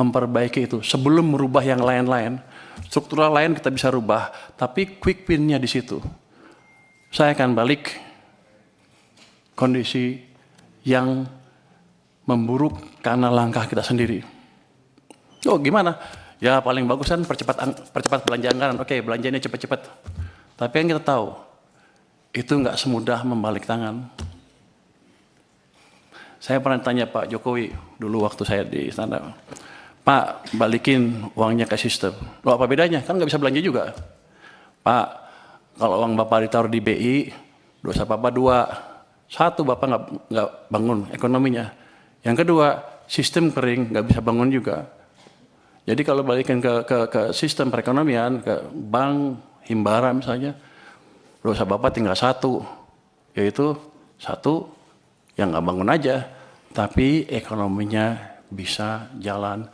memperbaiki itu sebelum merubah yang lain-lain. Struktural lain kita bisa rubah, tapi quick win-nya di situ. Saya akan balik kondisi yang memburuk karena langkah kita sendiri. Oh gimana? Ya paling bagus kan percepat belanja anggaran. Oke, belanjanya cepat-cepat. Tapi yang kita tahu, itu nggak semudah membalik tangan. Saya pernah tanya Pak Jokowi dulu waktu saya di istana, Pak, balikin uangnya ke sistem. Loh, apa bedanya? Kan nggak bisa belanja juga. Pak, kalau uang Bapak ditaruh di BI, dosa Bapak dua. Satu, Bapak nggak bangun ekonominya. Yang kedua, sistem kering, nggak bisa bangun juga. Jadi kalau balikin ke sistem perekonomian, ke bank, himbara misalnya, dosa Bapak tinggal satu, yaitu satu, yang nggak bangun aja, tapi ekonominya bisa jalan.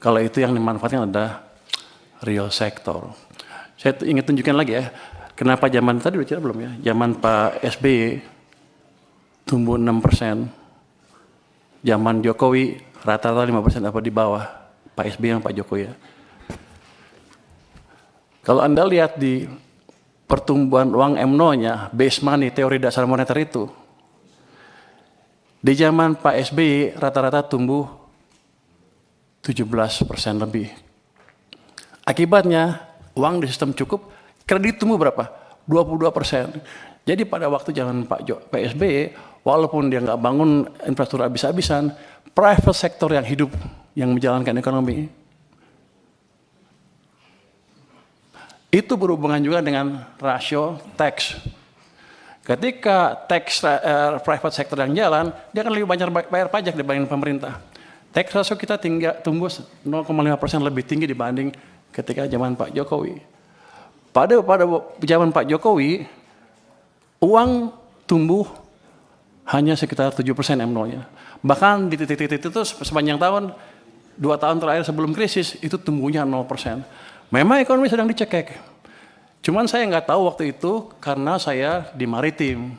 Kalau itu yang dimanfaatkan adalah real sector. Saya ingin tunjukkan lagi ya, kenapa zaman tadi udah cerita belum ya? Zaman Pak SBY tumbuh 6%, zaman Jokowi rata-rata 5% apa di bawah Pak SBY yang Pak Jokowi ya. Kalau Anda lihat di pertumbuhan uang MNO-nya, base money, teori dasar moneter itu, di zaman Pak SBY rata-rata tumbuh 17% lebih. Akibatnya uang di sistem cukup, kredit tumbuh berapa? 22%. Jadi pada waktu zaman Pak SBY, walaupun dia nggak bangun infrastruktur habis-habisan, private sector yang hidup, yang menjalankan ekonomi. Itu berhubungan juga dengan rasio tax. Ketika tax private sector yang jalan, dia akan lebih banyak bayar pajak dibanding pemerintah. Tax ratio kita tumbuh 0,5% lebih tinggi dibanding ketika zaman Pak Jokowi. Pada zaman Pak Jokowi, uang tumbuh hanya sekitar 7% MNO-nya. Bahkan di titik-titik itu sepanjang tahun, 2 tahun terakhir sebelum krisis, itu tumbuhnya 0%. Memang ekonomi sedang dicekek. Cuman saya nggak tahu waktu itu karena saya di maritim.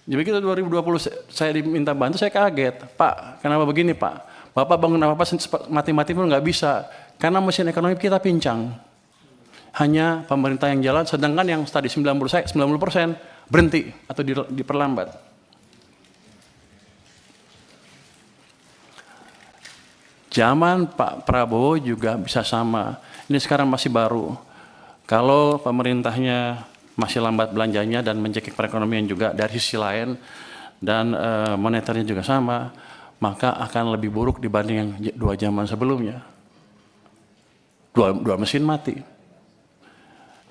Jadi begitu 2020 saya diminta bantu, saya kaget. Pak, kenapa begini Pak? Bapak bangun apa-apa mati-mati pun nggak bisa. Karena mesin ekonomi kita pincang. Hanya pemerintah yang jalan, sedangkan yang tadi 90% berhenti atau diperlambat. Zaman Pak Prabowo juga bisa sama. Ini sekarang masih baru. Kalau pemerintahnya masih lambat belanjanya dan mencekik perekonomian juga dari sisi lain dan moneternya juga sama, maka akan lebih buruk dibanding yang 2 zaman sebelumnya. Dua mesin mati.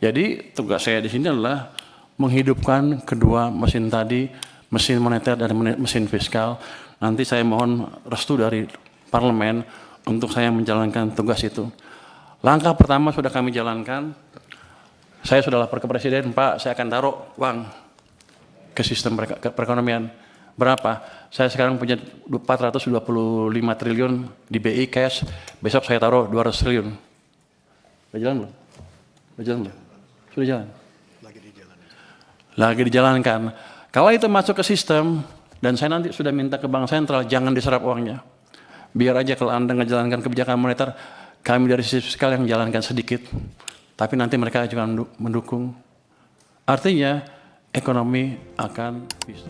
Jadi tugas saya di sini adalah menghidupkan kedua mesin tadi, mesin moneter dan mesin fiskal. Nanti saya mohon restu dari parlemen untuk saya menjalankan tugas itu. Langkah pertama sudah kami jalankan. Saya sudah lapor ke Presiden, Pak, saya akan taruh uang ke sistem perekonomian. Berapa? Saya sekarang punya 425 triliun di BI cash, besok saya taruh 200 triliun. Sudah jalan belum? Sudah jalan belum? Sudah jalan? Lagi dijalankan. Kalau itu masuk ke sistem, dan saya nanti sudah minta ke Bank Sentral, jangan diserap uangnya. Biar aja kalau Anda menjalankan kebijakan moneter, kami dari sisi fiskal yang menjalankan sedikit. Tapi nanti mereka juga mendukung. Artinya ekonomi akan bisa.